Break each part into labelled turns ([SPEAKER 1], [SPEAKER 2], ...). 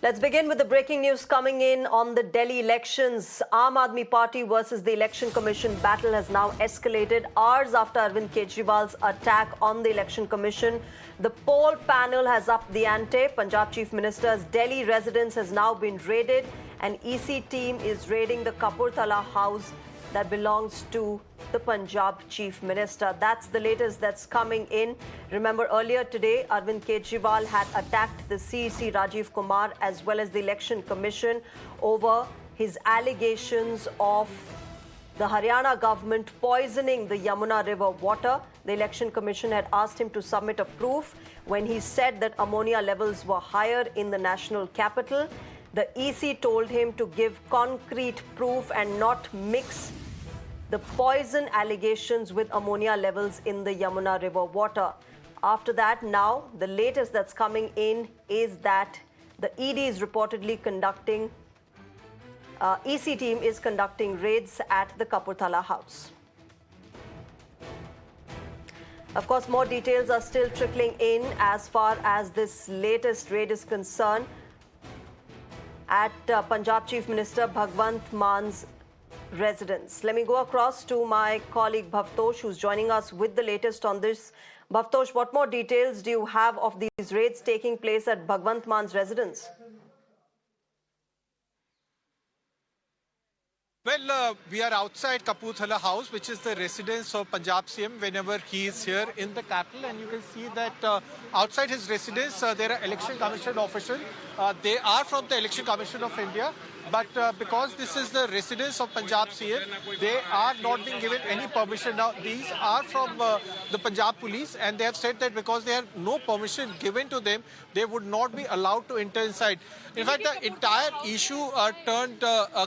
[SPEAKER 1] Let's begin with the breaking news coming in on the Delhi elections. Aam Aadmi Party versus the Election Commission battle has now escalated hours after Arvind Kejriwal's attack on the Election Commission. The poll panel has upped the ante. Punjab Chief Minister's Delhi residence has now been raided. An EC team is raiding the Kapurthala house that belongs to the Punjab Chief Minister. That's the latest that's coming in. Remember, earlier today, Arvind Kejriwal had attacked the CEC Rajiv Kumar as well as the Election Commission over his allegations of the Haryana government poisoning the Yamuna River water. The Election Commission had asked him to submit a proof when he said that ammonia levels were higher in the national capital. The EC told him to give concrete proof and not mix the poison allegations with ammonia levels in the Yamuna River water. After that, now the latest that's coming in is that the ED is reportedly conducting, EC team is conducting raids at the Kapurthala house. Of course, more details are still trickling in as far as this latest raid is concerned at Punjab Chief Minister Bhagwant Man's residence. Let me go across to my colleague Bhavtosh, who's joining us with the latest on this. Bhavtosh, what more details do you have of these raids taking place at Bhagwant Man's residence?
[SPEAKER 2] Well, we are outside Kapurthala House, which is the residence of Punjab CM whenever he is here in the capital. And you can see that outside his residence, there are Election Commission officials. They are from the Election Commission of India. But because this is the residence of Punjab CM, they are not being given any permission. Now, these are from the Punjab police, and they have said that because they have no permission given to them, they would not be allowed to enter inside. In fact, the entire issue turned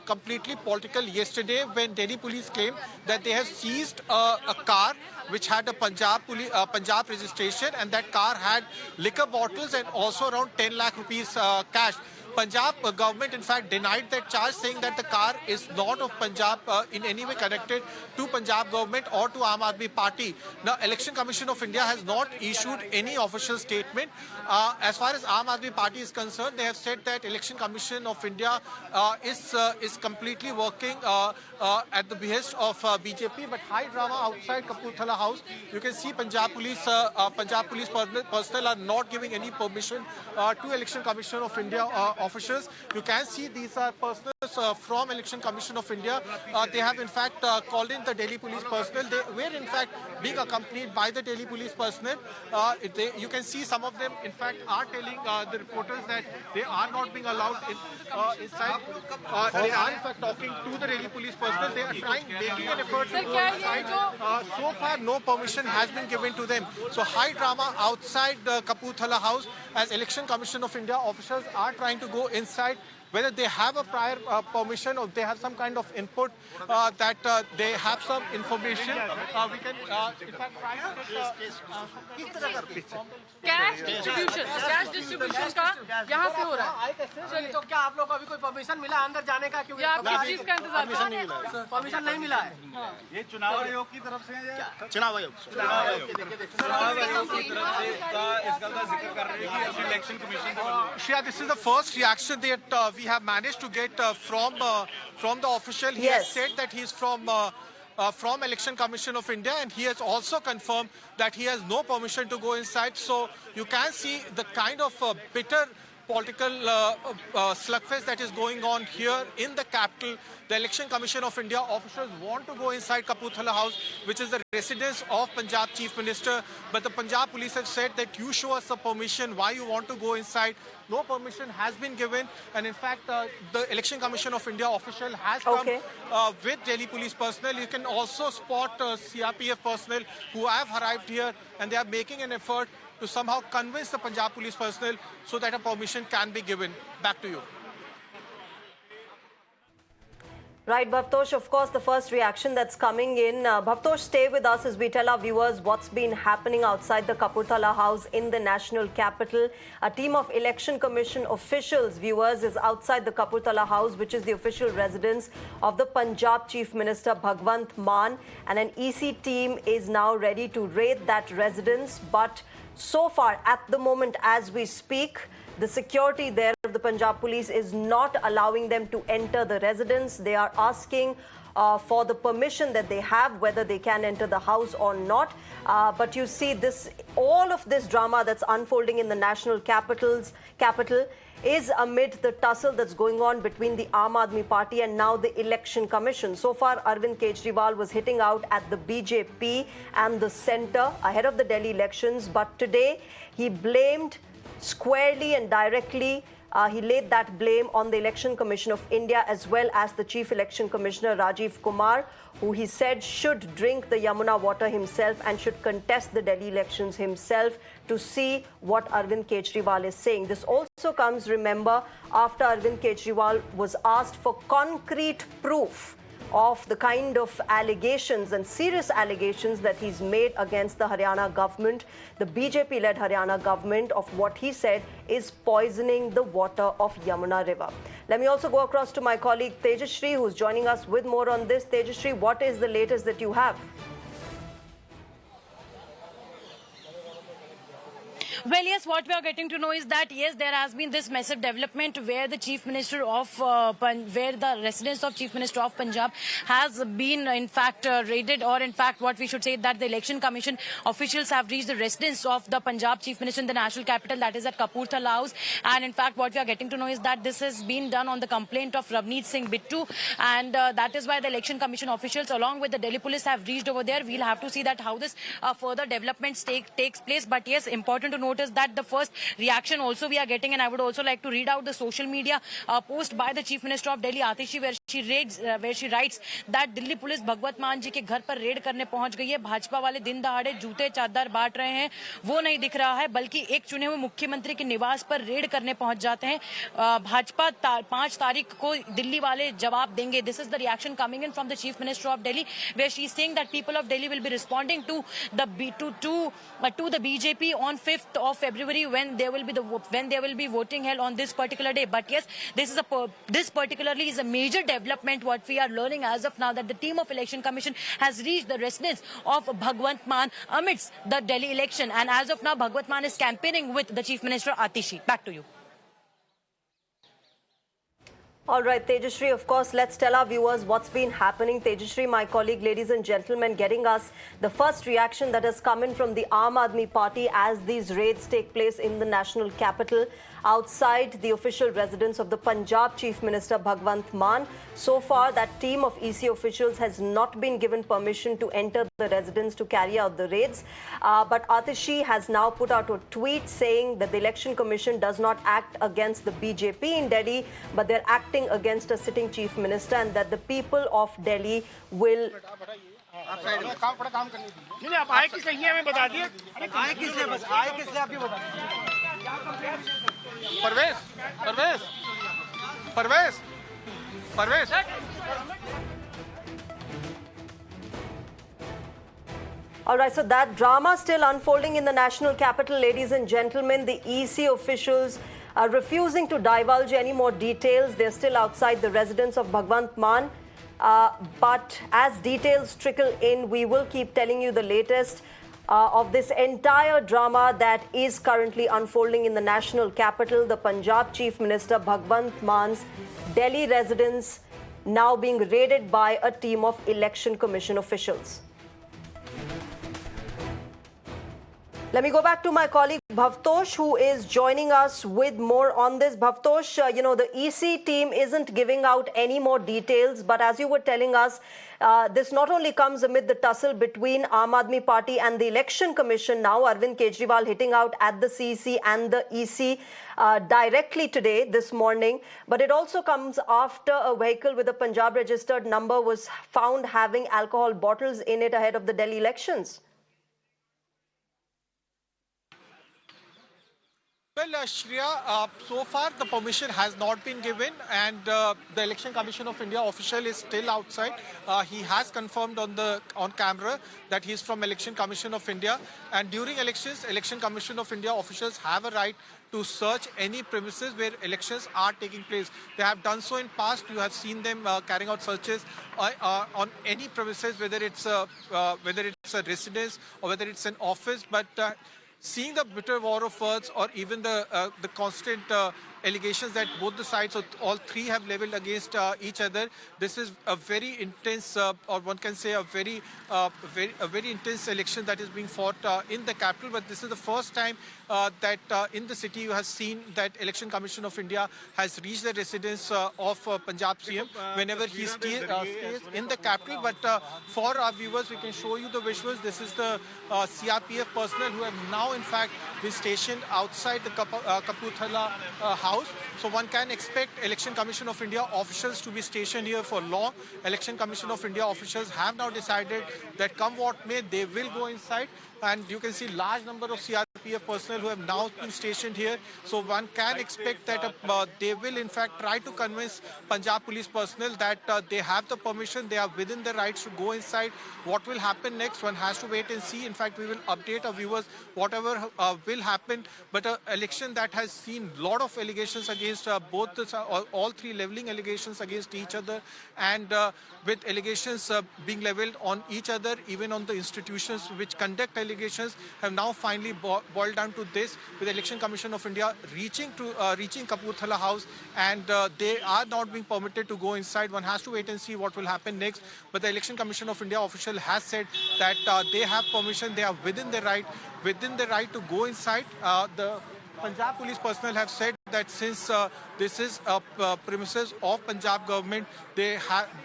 [SPEAKER 2] completely political yesterday when Delhi police claimed that they have seized a car which had a Punjab registration, and that car had liquor bottles and also around 10 lakh rupees cash. Punjab government, in fact, denied that charge, saying that the car is not of Punjab in any way connected to Punjab government or to Aam Aadmi Party. Now, Election Commission of India has not issued any official statement. As far as Aam Aadmi Party is concerned, they have said that Election Commission of India is completely working at the behest of BJP. But high drama outside Kapurthala House. You can see Punjab police personnel are not giving any permission to Election Commission of India officials. You can see these are personnel from Election Commission of India. They have in fact called in the Delhi police personnel. They were in fact being accompanied by the Delhi police personnel. You can see some of them in fact are telling the reporters that they are not being allowed inside. They are in fact talking to the Delhi police personnel. They are trying, making an effort to go inside. So far no permission has been given to them. So high drama outside the Kapurthala House as Election Commission of India officials are trying to go inside. Whether they have a prior permission or they have some kind of input that they have some information, we can in fact try to
[SPEAKER 3] cash distribution का यहाँ से हो रहा है। चलिए, तो क्या आप लोग को अभी कोई परमिशन मिला अंदर जाने का? क्योंकि आप किस चीज का इंतजार कर रहे हैं? परमिशन नहीं मिला है।
[SPEAKER 4] ये चुनाव आयोग की तरफ से है। चुनाव आयोग इसका जिक्र कर रहे हैं कि election commission.
[SPEAKER 2] Shreya, this is the first reaction that we have managed to get from the official. He has said that he is from Election Commission of India, and he has also confirmed that he has no permission to go inside. So you can see the kind of bitter political slugfest that is going on here in the capital. The Election Commission of India officials want to go inside Kapurthala House, which is the residence of Punjab Chief Minister, but the Punjab police have said that you show us a permission why you want to go inside. No permission has been given, and in fact the Election Commission of India official has come with Delhi police personnel. You can also spot CRPF personnel who have arrived here, and they are making an effort to somehow convince the Punjab police personnel so that a permission can be given. Back to you.
[SPEAKER 1] Right, Bhavtosh, of course, the first reaction that's coming in. Bhavtosh, stay with us as we tell our viewers what's been happening outside the Kapurthala House in the national capital. A team of Election Commission officials, viewers, is outside the Kapurthala House, which is the official residence of the Punjab Chief Minister Bhagwant Mann. And an EC team is now ready to raid that residence. But so far, at the moment, as we speak, the security there of the Punjab Police is not allowing them to enter the residence. They are asking for the permission that they have, whether they can enter the house or not. But you see, all of this drama that's unfolding in the national capital is amid the tussle that's going on between the Aam Aadmi Party and now the Election Commission. So far, Arvind Kejriwal was hitting out at the BJP and the centre ahead of the Delhi elections. But today, he blamed squarely and directly. He laid that blame on the Election Commission of India as well as the Chief Election Commissioner Rajiv Kumar, who he said should drink the Yamuna water himself and should contest the Delhi elections himself to see what Arvind Kejriwal is saying. This also comes, remember, after Arvind Kejriwal was asked for concrete proof of the kind of allegations and serious allegations that he's made against the Haryana government, the BJP-led Haryana government, of what he said is poisoning the water of Yamuna River. Let me also go across to my colleague Tejashree, who's joining us with more on this. Tejashree, what is the latest that you have?
[SPEAKER 5] Well, yes, what we are getting to know is that, yes, there has been this massive development where the Chief Minister of, where the residence of Chief Minister of Punjab has been, in fact, raided, or in fact, what we should say that the Election Commission officials have reached the residence of the Punjab Chief Minister in the national capital, that is at Kapurthala House. And in fact, what we are getting to know is that this has been done on the complaint of Ravneet Singh Bittu, and that is why the Election Commission officials, along with the Delhi police, have reached over there. We'll have to see that how this further developments takes place. But yes, important to note is that the first reaction also we are getting, and I would also like to read out the social media post by the Chief Minister of Delhi, Atishi, where she writes that Delhi police भगवत मान जी के घर पर red करने पहुंच गई है. भाजपा वाले दिन दहाड़े जूते चादर बांट रहे हैं, वो नहीं दिख रहा है, बल्कि एक चुने हुए मुख्यमंत्री के निवास पर रेड करने पहुंच जाते हैं. भाजपा 5 तारीख को दिल्ली वाले जवाब देंगे. This is the reaction coming in from the Chief Minister of Delhi, where she is saying that people of Delhi will be responding to the BJP on 5th of February when there will be voting held on this particular day. But yes, this particularly is a major development. What we are learning as of now, that the team of Election Commission has reached the residence of Bhagwant Mann amidst the Delhi election, and as of now, Bhagwant Mann is campaigning with the Chief Minister Atishi. Back to you.
[SPEAKER 1] All right, Tejashree, of course, let's tell our viewers what's been happening. Tejashree, my colleague, ladies and gentlemen, getting us the first reaction that has come in from the Aam Aadmi Party as these raids take place in the national capital outside the official residence of the Punjab Chief Minister Bhagwant Mann. So far, that team of EC officials has not been given permission to enter the residence to carry out the raids. But Atishi has now put out a tweet saying that the Election Commission does not act against the BJP in Delhi, but they're acting against a sitting Chief Minister, and that the people of Delhi will...
[SPEAKER 2] Parvez.
[SPEAKER 1] All right, so that drama still unfolding in the national capital, ladies and gentlemen. The EC officials are refusing to divulge any more details. They're still outside the residence of Bhagwant Mann. But as details trickle in, we will keep telling you the latest of this entire drama that is currently unfolding in the national capital. The Punjab Chief Minister Bhagwant Mann's Delhi residence now being raided by a team of Election Commission officials. Let me go back to my colleague Bhavtosh, who is joining us with more on this. Bhavtosh, the EC team isn't giving out any more details, but as you were telling us, this not only comes amid the tussle between Aam Aadmi Party and the Election Commission, now Arvind Kejriwal hitting out at the CEC and the EC directly today, this morning, but it also comes after a vehicle with a Punjab registered number was found having alcohol bottles in it ahead of the Delhi elections.
[SPEAKER 2] Well, Shreya, so far the permission has not been given, and the Election Commission of India official is still outside. He has confirmed on camera that he is from Election Commission of India, and during elections, Election Commission of India officials have a right to search any premises where elections are taking place. They have done so in past. You have seen them carrying out searches on any premises, whether it's a residence or whether it's an office. But seeing the bitter war of words, or even the constant allegations that both the sides, or all three, have leveled against each other. This is a very intense, or one can say a very intense election that is being fought in the capital. But this is the first time that in the city you have seen that Election Commission of India has reached the residence of Punjab CM whenever he stays in the capital. But for our viewers, we can show you the visuals. This is the CRPF personnel who have now, in fact, been stationed outside the Kapurthala house. So one can expect Election Commission of India officials to be stationed here for long. Election Commission of India officials have now decided that come what may, they will go inside. And you can see large number of CRPF personnel who have now been stationed here. So one can expect that they will in fact try to convince Punjab police personnel that they have the permission, they are within their rights to go inside. What will happen next, one has to wait and see. In fact, we will update our viewers whatever will happen. But an election that has seen a lot of allegations against both all three, leveling allegations against each other, and with allegations being leveled on each other, even on the institutions which conduct allegations, have now finally boiled down to this, with the Election Commission of India reaching Kapurthala House, and they are not being permitted to go inside. One has to wait and see what will happen next. But the Election Commission of India official has said that they have permission, they are within the right to go inside. The Punjab police personnel have said that since this is premises of Punjab government,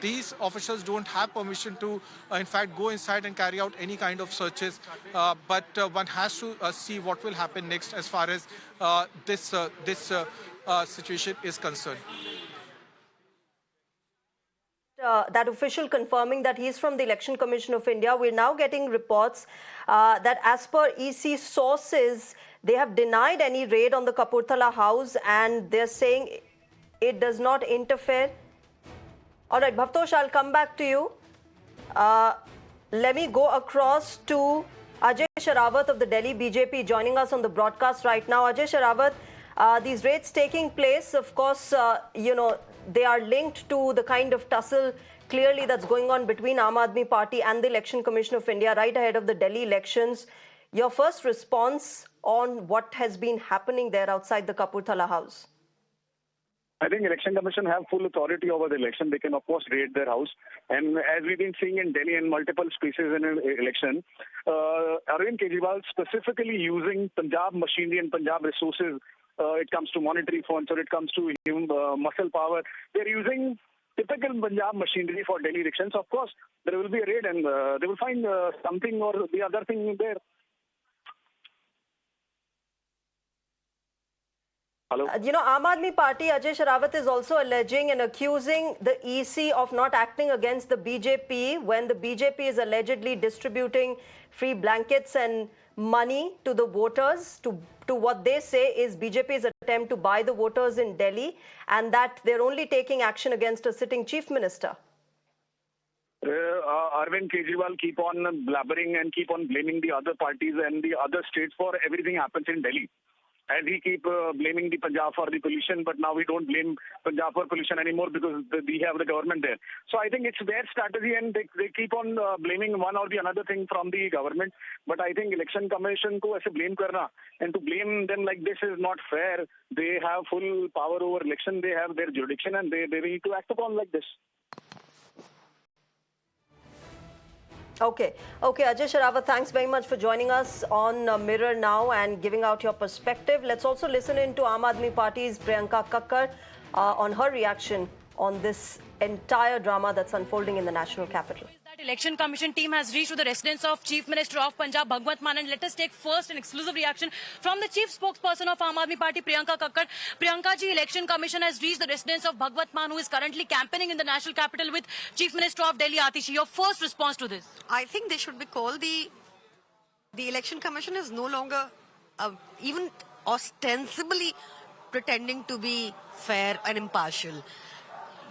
[SPEAKER 2] these officials don't have permission to, in fact, go inside and carry out any kind of searches. But one has to see what will happen next as far as this situation is concerned.
[SPEAKER 1] That official confirming that he's from the Election Commission of India. We're now getting reports that as per EC sources, they have denied any raid on the Kapurthala house, and they're saying it does not interfere. All right, Bhavtosh, I'll come back to you. Let me go across to Ajay Sherawat of the Delhi BJP joining us on the broadcast right now. Ajay Sherawat, these raids taking place, of course, they are linked to the kind of tussle clearly that's going on between Aam Aadmi Party and the Election Commission of India right ahead of the Delhi elections. Your first response on what has been happening there outside the Kapurthala house?
[SPEAKER 6] I think Election Commission have full authority over the election. They can, of course, raid their house. And as we've been seeing in Delhi in multiple spaces in an election, Arvind Kejriwal specifically using Punjab machinery and Punjab resources. It comes to monetary funds or it comes to muscle power. They're using typical Punjab machinery for Delhi elections. Of course, there will be a raid and they will find something or the other thing there. Hello?
[SPEAKER 1] Aam Aadmi Party, Ajay Sherawat, is also alleging and accusing the EC of not acting against the BJP when the BJP is allegedly distributing free blankets and money to the voters, to what they say is BJP's attempt to buy the voters in Delhi, and that they're only taking action against a sitting chief minister.
[SPEAKER 6] Arvind Kejriwal keep on blabbering and keep on blaming the other parties and the other states for everything happens in Delhi. And he keep blaming the Punjab for the pollution, but now we don't blame Punjab for pollution anymore because we have the government there. So I think it's their strategy and they keep on blaming one or the another thing from the government. But I think Election Commission ko aise blame karna and to blame them like this is not fair. They have full power over election. They have their jurisdiction and they need to act upon like this.
[SPEAKER 1] Okay, Ajay Sherawat, thanks very much for joining us on Mirror Now and giving out your perspective. Let's also listen in to Aam Aadmi Party's Priyanka Kakkar on her reaction on this entire drama that's unfolding in the national capital.
[SPEAKER 5] That Election Commission team has reached to the residence of Chief Minister of Punjab, Bhagwant Mann, and let us take first an exclusive reaction from the Chief Spokesperson of Aam Aadmi Party, Priyanka Kakkar. Priyanka ji, Election Commission has reached the residence of Bhagwant Mann, who is currently campaigning in the national capital with Chief Minister of Delhi, Atishi. Your first response to this?
[SPEAKER 7] I think they should be called the Election Commission is no longer even ostensibly pretending to be fair and impartial.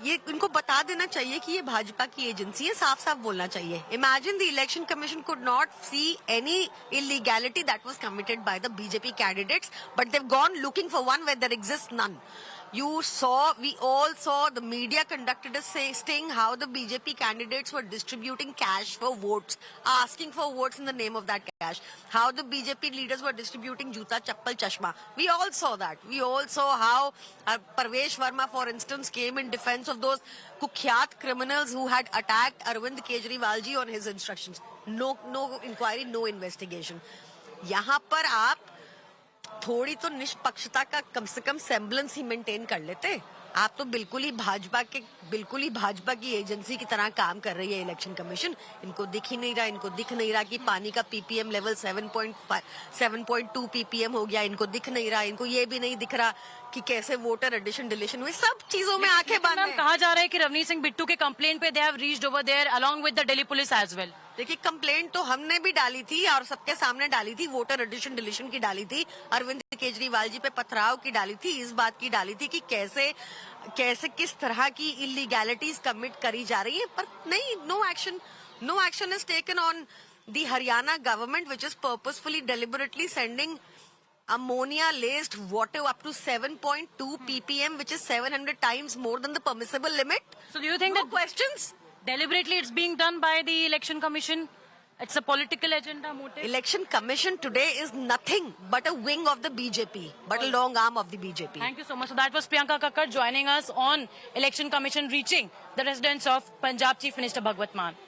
[SPEAKER 7] ये इनको बता देना चाहिए कि ये भाजपा की agency है, साफ साफ बोलना चाहिए. Imagine the Election Commission could not see any illegality that was committed by the BJP candidates, but they've gone looking for one where there exists none. We all saw, the media conducted a sting how the BJP candidates were distributing cash for votes, asking for votes in the name of that cash. How the BJP leaders were distributing juta, chappal, chashma. We all saw that. We all saw how Parvesh Verma, for instance, came in defense of those kukhyat criminals who had attacked Arvind Kejriwal ji on his instructions. No inquiry, no investigation. यहाँ पर आप थोड़ी तो निष्पक्षता का कम से कम semblance ही maintain कर लेते. आप तो बिल्कुल ही भाजपा की एजेंसी की तरह काम कर रही है इलेक्शन कमीशन. इनको दिख नहीं रहा कि पानी का पीपीएम लेवल 7.2 पीपीएम हो गया. इनको दिख नहीं रहा, इनको ये भी नहीं दिख रहा कि कैसे वोटर एडिशन डिलीशन हुए. सब चीजों में आंखें बंद है.
[SPEAKER 5] कहा जा रहा है कि रवनीत सिंह बिट्टू के कंप्लेंट पे they have reached over there along with the Delhi police as well.
[SPEAKER 7] देखिए, कंप्लेंट तो हमने भी डाली थी और सबके सामने डाली थी. वोटर एडिशन डिलीशन की डाली थी, अरविंद केजरीवाल जी पे पथराव की डाली थी, इस बात की डाली थी कि कैसे किस तरह की इलीगैलिटीज कमिट करी जा रही है. पर नहीं, no action is taken on the Haryana government which is purposefully deliberately sending ammonia laced water up to 7.2 ppm, which is 700 times more than the permissible limit.
[SPEAKER 5] So do you think that
[SPEAKER 7] questions?
[SPEAKER 5] Deliberately it's being done by the election commission? It's a political agenda motive?
[SPEAKER 7] Election commission today is nothing but a wing of the BJP, but a long arm of the BJP.
[SPEAKER 5] Thank you so much. So that was Priyanka Kakkar joining us on election commission reaching the residence of Punjab Chief Minister Bhagwat Mann.